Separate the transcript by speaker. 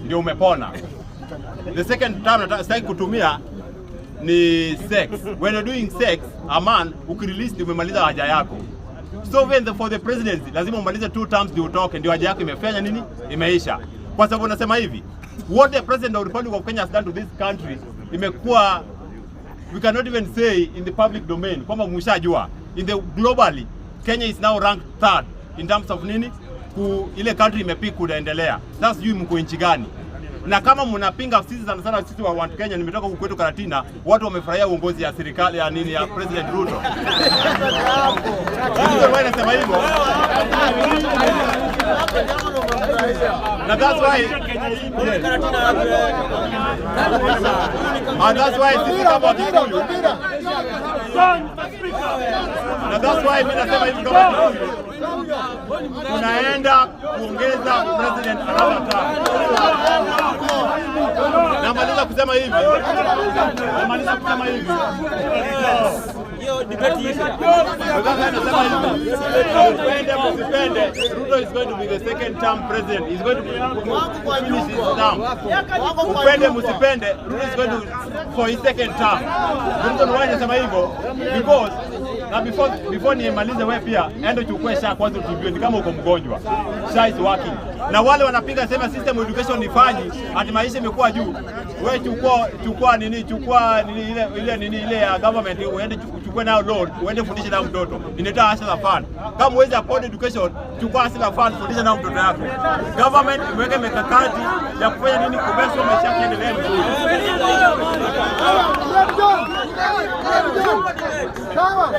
Speaker 1: ndio umepona. The second term nataka kutumia ni sex. When you're doing sex, a man ukirelease ndio umemaliza haja yako. So when for the presidency lazima umalize 2 terms ndio utoke, ndio haja yako imefanya nini? Imeisha. Kwa sababu nasema hivi, what the president of the Republic of Kenya has done to this country imekuwa, we cannot even say in the public domain kwamba mshajua. In the globally, Kenya is now ranked 3rd in terms of nini? Ile country imepiku kuendelea. Sasa sijui mko nchi gani. Na kama mnapinga sisi sana sisi wa One Kenya, nimetoka huko kwetu Karatina, watu wamefurahia uongozi ya serikali ya nini ya President Ruto. Ndio wao nasema hivyo. Na that's why sisi kama Wakikuyu. Na that's why mimi nasema hivi kama Wakikuyu. Tunaenda kuongeza president another term. Namaliza kusema hivi. Hiyo debate hii. Ruto is going to be the second term president. He's going to finish his term. Upende musipende, Ruto is going to for his second term. Ruto ndio anasema hivyo because na before nimalize wewe pia ende chukue SHA kwanza utibio, ni kama uko mgonjwa. SHA is working. Na wale wanapinga sema system education ifanyi ati maisha imekuwa juu. Wewe chukua nini ile ya government, uende chukue nao loan, uende fundishe na mtoto. Inaitwa Hustler Fund. Kama uweze afford education, chukua Hustler Fund fundisha na mtoto wako. Government imeweka mikakati ya kufanya nini kubesha maisha yake endelee vizuri. Sawa.